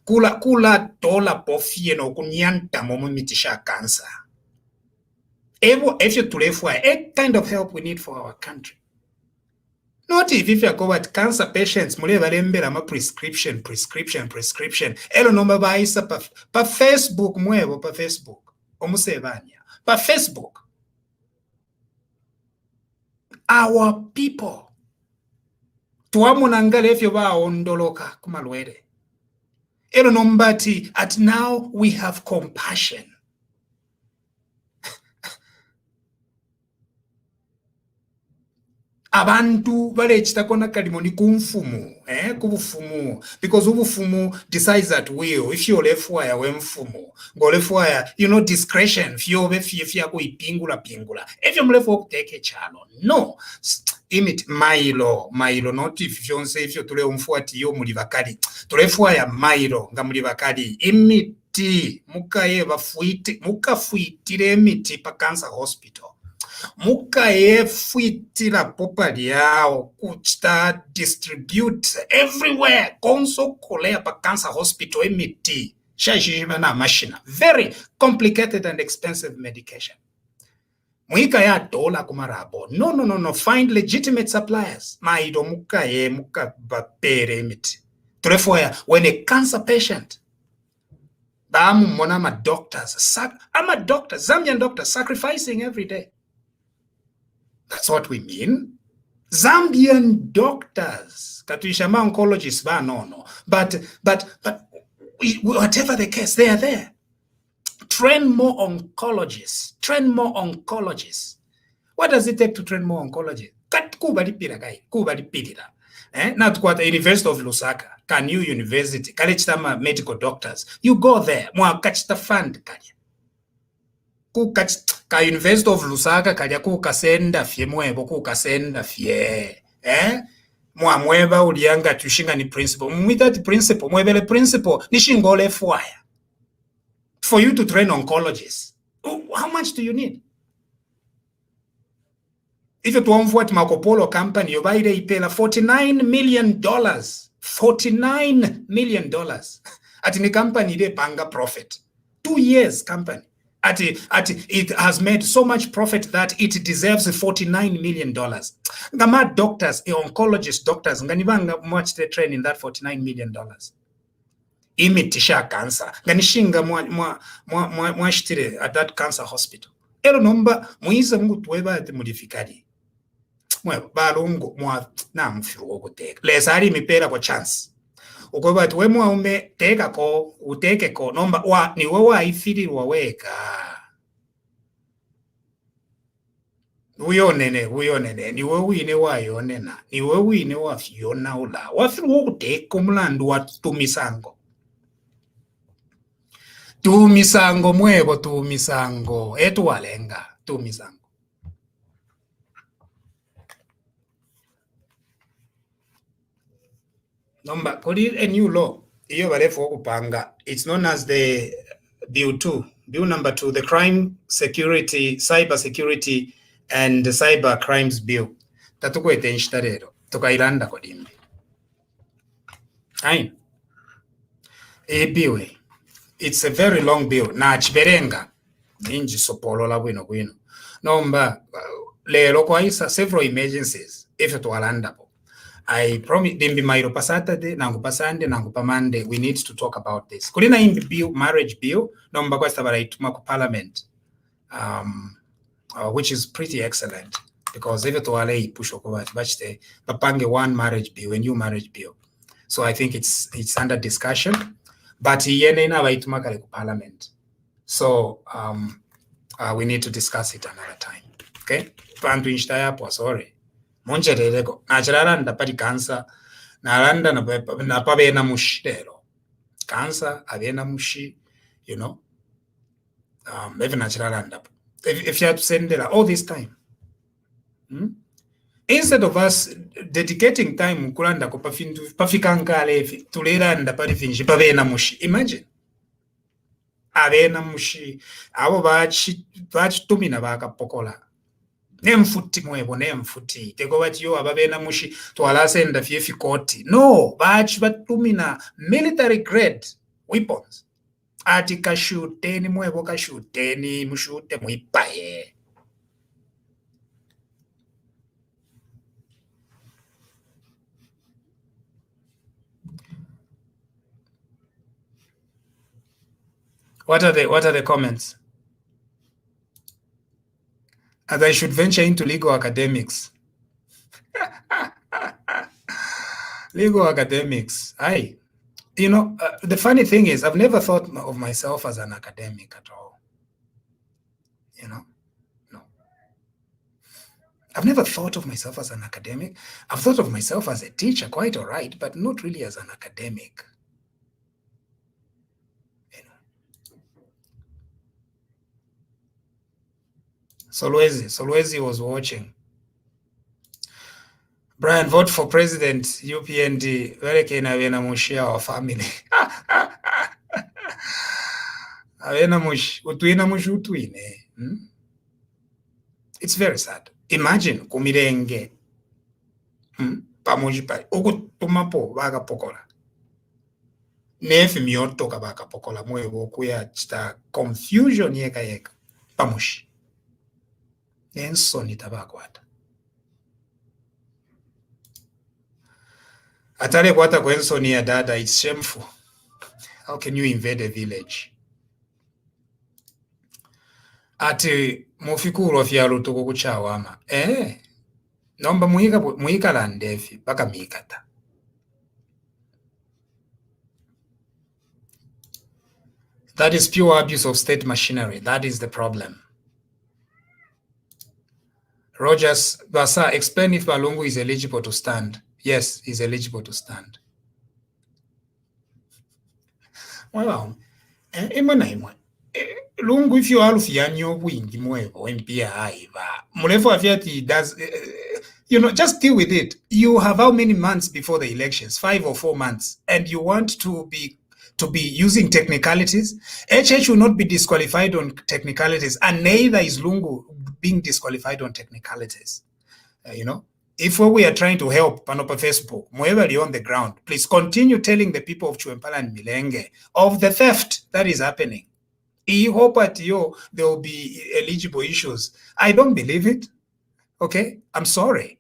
kula dola pofie no kunyanta momumitisha cancer. If you tulefwa, a kind of help we need for our country. Not if you go at cancer patients, muleva ma prescription. Elo nomba baisa pa Facebook mwevo pa Facebook. Omusevanya. Pa Facebook. Our people. Tuwamunangale if you ba ondoloka kumalwere. Elo nombati at now we have compassion. Abantu bale chitakona kalimoni kumfumu kubufumu because ubufumu decides at will. If you left wire wemfumu go left wire, discretion fyobe fia kuipingula if you left work take a chalo no imit mailo not if you say if you tule umfuati yo muri bakali tule wire mailo nga muri bakali imiti mukaye bafuiti mukafuitire emiti pa cancer hospital mukaefwitira popali yao kuchita distribute everywhere konso kolea pa cancer hospital emiti shashishima na mashina very complicated and expensive medication muika ya dola kumarabo no find legitimate suppliers maido muka bapere emiti therefore when a cancer patient I'm doctors, Zambian doctors sacrificing every day. That's what we mean. Zambian doctors, katuishama oncologists, no. But whatever the case, they are there. Train more oncologists. What does it take to train more oncologists? Not quite a University of Lusaka, Kanu University, Kalichitama medical doctors. You go there, mwakachita fund kaya. Ka University of Lusaka kaya kukasenda fye mwebo kukasenda fye. Mweba ulianga tushinga ni principle. Mwitati principle, mwebele principle, nishingole fwaya. For you to train oncologists, how much do you need? If you want what Marco Polo company, you buy the pay $49 million. $49 million. At the company, they panga profit. 2 years company. It has made so much profit that it deserves $49 million. Ngama doctors, oncologist doctors, nganibanga much they train in that $49 million. Imitisha cancer.Ganishinga mwashtire at that cancer hospital. Ero nomba muiza mungu tuweba ati modifikari. Balungu na mfiru okuteka lesari mipera kwa chance ukoba ati wemwa ume teka ko uteke ko nomba ni wewe aifirirwa weka uyonene ni wewe wine wayonena ni wewe wine wafyona ula wafiru okuteka omulando watumisango mwebo tumisango etuwalenga tumisango. Number, put it a new law. It's known as the Bill 2, Bill number 2, the Crime Security, Cyber Security and the Cyber Crimes Bill. Tatuko etenshtarero, tukailanda kwa dimbi. Aye. A bill. It's a very long bill. Na chiberenga. Inji sopolo la wino. Number, lero kwa isa several emergencies. If it walanda po. I promise dimbi mairo pa Saturday, nangu pa Sunday, nangu pa Monday, we need to talk about this. Kulina imbi bill, marriage bill, nomba kwa stabaituma ku parliament, which is pretty excellent because if it wale push okubati, bachite papange one marriage bill, a new marriage bill. So I think it's under discussion, but yene ina baituma kale ku parliament. So we need to discuss it another time. Okay? Pantu inshta yapo, sorry. Monchereleko nacharanda pari cancer naranda na pabena mushero cancer abena mushi even nacharanda if you have to send there all this time instead of us dedicating time kulanda ko pafikangale tuleranda pari finji pabena mushi imagine abena mushi abo bachitumina bakapokola nemfuti mwebo nemfuti teko bati yo ababena mushi twalasenda fyefi koti no batumina military grade weapons ati kashuteni mwebo kashuteni mushute muipaye. What are the comments? As I should venture into legal academics. Legal academics. The funny thing is, I've never thought of myself as an academic at all. No. I've never thought of myself as an academic. I've thought of myself as a teacher, quite all right, but not really as an academic. Solwezi was watching. Brian, vote for president, UPND. Where can Avena Mushi, our family? Avena Mush, Utwina Mush Utwine. It's very sad. Imagine kumirenge pamoji pai okutumapo vakapokola nefi miotoka vakapokola mwevo kuya chita confusion yeka pamushi ensoni tavakwata atale kwata kwensoni ya dada. It's shameful. How can you invade a village? Ati mufikuru fyalo tuko kuchawama nomba muika la ndefi paka mikata. That is pure abuse of state machinery. That is the problem. Rogers Basa, explain if Balungu is eligible to stand. Yes, he's eligible to stand. Well, Lungu if you are fianyo wingi mwevo mpia aiva. Mulefu afiati does just deal with it. You have how many months before the elections? 5 or 4 months, and you want to be using technicalities. HH will not be disqualified on technicalities, and neither is Lungu being disqualified on technicalities. If we are trying to help Panopa Facebook, whoever you're on the ground, please continue telling the people of Chwempala and Milenge of the theft that is happening. I hope that there will be eligible issues. I don't believe it. Okay, I'm sorry.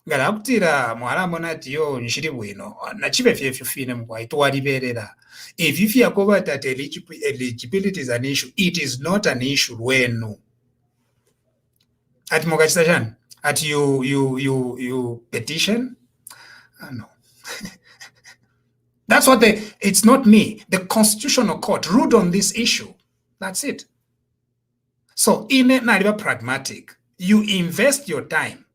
Galakutira mwala mona tiyo nshiri bwino nachibe fye fine mwa itwaliberera. If you fear cover that eligibility is an issue, it is not an issue when at Mogachitajan at you petition. No. That's what it's not me. The Constitutional Court ruled on this issue. That's it. So in a nariba pragmatic, you invest your time.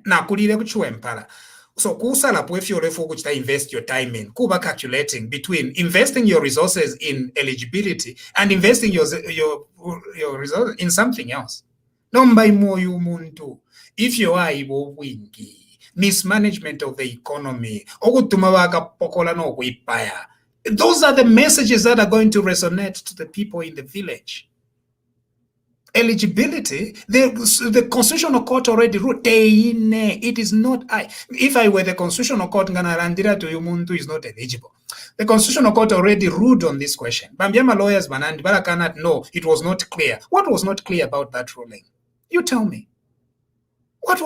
Na kulile kuchwempala. So kusala pwefyo refu kuchita invest your time in. Kuba calculating between investing your resources in eligibility and investing your resources in something else. Nombai moyu muntu. If you are ibo wingi, mismanagement of the economy, those are the messages that are going to resonate to the people in the village. Eligibility, the Constitutional Court already ruled. It is not I. If I were the Constitutional Court, Nganalandira to Yumuntu is not eligible. The Constitutional Court already ruled on this question. Bambiama lawyers, Banandi, Barakanat, no, it was not clear. What was not clear about that ruling? You tell me. What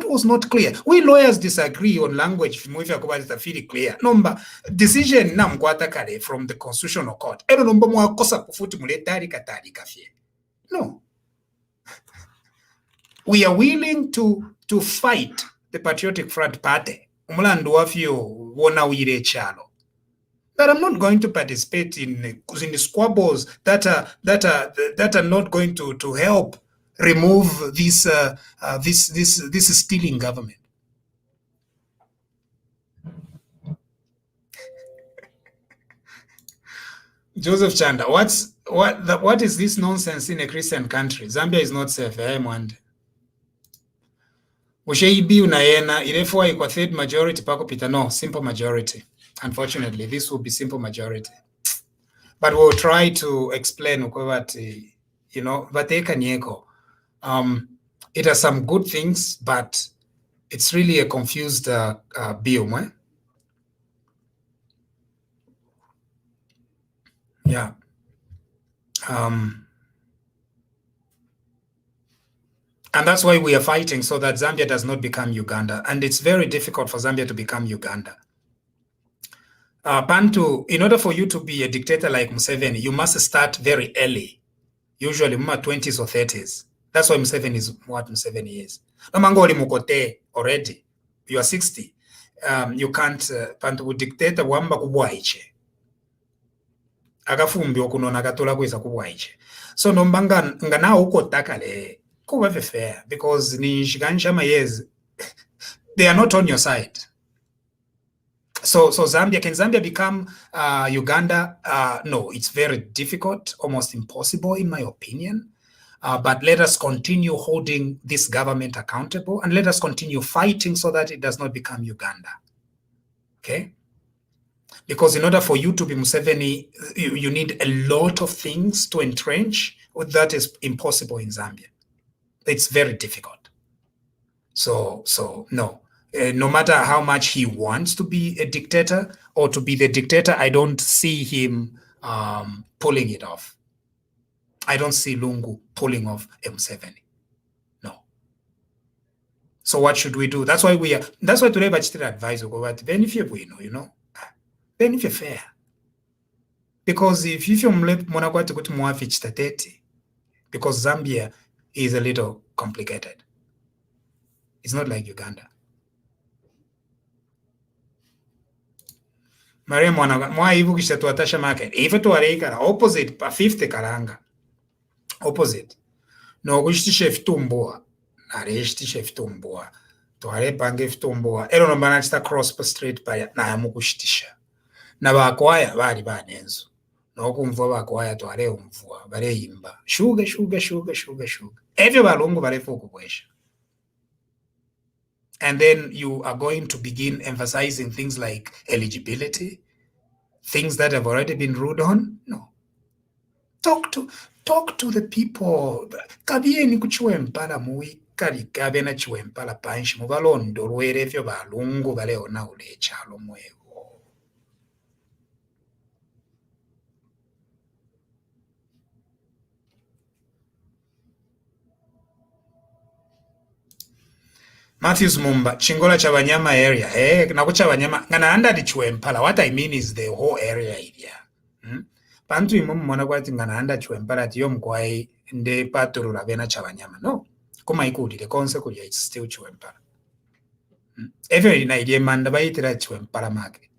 was not clear? We lawyers disagree on language. Feel clear. Number decision from the Constitutional Court. No. We are willing to fight the Patriotic Front Party. But I'm not going to participate in the squabbles that are not going to help remove this stealing government. Joseph Chanda, what is this nonsense in a Christian country? Zambia is not safe. Usheibi unayena ilefua kwa third majority pako pita. No, simple majority. Unfortunately, this will be simple majority. But we'll try to explain ukwati, vateka nieko. It has some good things, but it's really a confused bill. Yeah. And that's why we are fighting so that Zambia does not become Uganda. And it's very difficult for Zambia to become Uganda. Bantu, in order for you to be a dictator like Museveni, you must start very early, usually in 20s or 30s. That's why Museveni is what Museveni is. Namangoli mukote already. You are 60. You can't Bantu dictator wamba kubwaiche. Agafumbi okunona katola kweza kubwaiche. So nombanga ngana uko takale kuba fair because ni shiganshama years they are not on your side. So Zambia, can Zambia become Uganda? No, it's very difficult, almost impossible in my opinion. But let us continue holding this government accountable and let us continue fighting so that it does not become Uganda. Okay? Because in order for you to be Museveni, you need a lot of things to entrench. That is impossible in Zambia. It's very difficult. So no. No matter how much he wants to be a dictator or to be the dictator, I don't see him pulling it off. I don't see Lungu pulling off Museveni. No. So what should we do? That's why today Bachitira advise about benefit we know, benefit fair. Because if you monakwati kuti muafi chitatete, because Zambia is a little complicated. It's not like Uganda. Mare mwa ivu kishatu atasha market. Ife tu areikara opposite pa 50 karanga. Opposite. No kushtishe fitumboa. Nareshtishe fitumboa. To are bange fitumboa. Ero nombana chita cross pa street pa na yamukushtisha. Na bakwaya bari banenzo. No kumvua bakwaya to are umvua. Bare imba. Sugar. Every balungu bare foku kwesha. And then you are going to begin emphasizing things like eligibility, things that have already been ruled on. No. Talk to the people. Kabieni kuchiwempala mui kali kabena chiwempala panshi mubalondo lwerevyo balungu baleona ule chalo mwevo. Matthews Mumba, Chingola Chabanyama area. Naku Chabanyama, ngana anda di Chiwempala. What I mean is the whole area. Pantu imumu mwana kwati ngana anda Chiwempala tiyo mkwai nde paturu rabena Chabanyama. No. Kuma ikudi, the consequence it's still Chiwempala. Every na idea manda baitira Chiwempala market.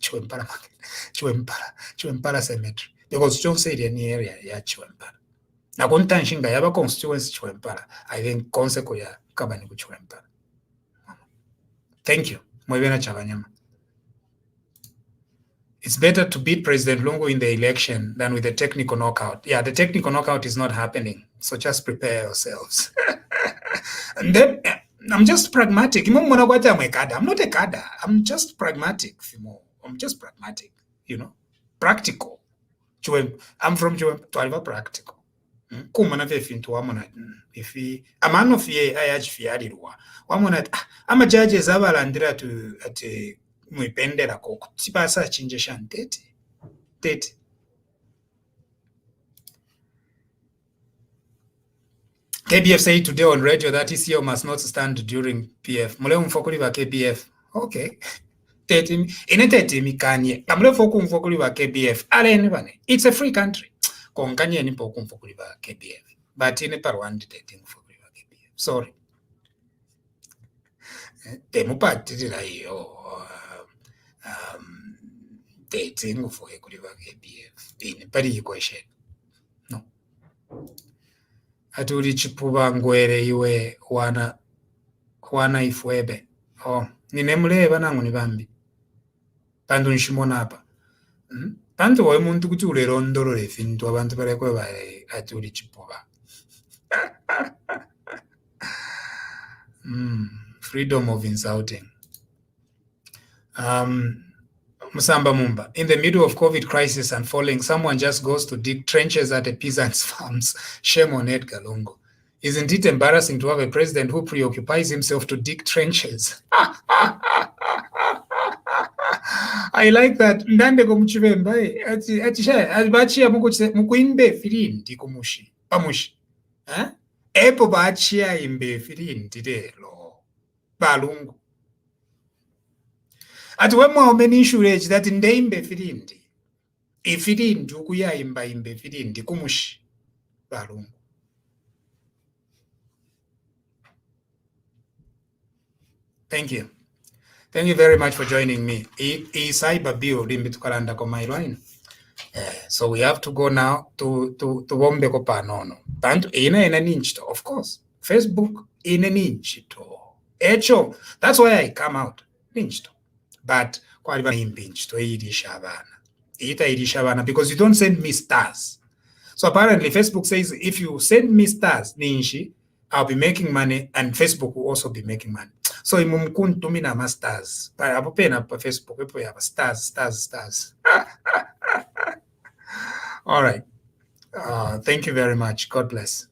Chiwempala cemetery. Because don't say the area ya Chiwempala. Na kuntanshinga yaba constituency Chiwempala. I think consequence ya kabani ku Chiwempala. Thank you. It's better to beat President Lungu in the election than with a technical knockout. Yeah, the technical knockout is not happening. So just prepare yourselves. And then I'm just pragmatic. I'm not a kada. I'm just pragmatic. I'm just pragmatic, practical. I'm from Chuempa, practical. Kumana vefintu wamona ifi amano fie ayachfiarirwa wamona ama judges abalandira tu ati muipendera ko kutipasa chinje shantete tete KBF said today on radio that ECO must not stand during PF mule mfokuli wa KBF okay tete inetete mikanye amule foku mfokuli wa KBF aleni bane it's a free country konkanye ni poku mfokuli wa KBF but in a parwandi dating for KBF sorry temupatira iyo dating for KBF in pari question no aturi chipuba ngwere iwe wana ifwebe ninemuleba nangu nibambi pandu nshimona apa pandu wa muntu kuti ulerondolole fintu abantu balekwe ba aturi chipuba freedom of insulting. Musamba Mumba, in the middle of COVID crisis and falling, someone just goes to dig trenches at a peasant's farms. Shame on Edgar Lungu. Isn't it embarrassing to have a president who preoccupies himself to dig trenches? I like that. Ndande kumuchivemba bachia mukuimbe firindi kumushi pamushi epo bachia imbe firindi lero balungu ati wemwaomeni insurance that ndeimbe firindi ifirindi ukuyaimba imbe firindi kumushi balungu. Thank you. Thank you very much for joining me. Cyber build in Bitukalanda Komailine. So we have to go now to Bombe Kopanono. Bantu ina ninchito, of course. Facebook ina ninchito. Echo, that's why I come out. Ninchito. But kwa imbinchito irishabana because you don't send me stars. So apparently Facebook says if you send me stars, ninchi, I'll be making money and Facebook will also be making money. So imumkuntu na masters. Pa apopena pa Facebook epo ya stars. All right. Thank you very much. God bless.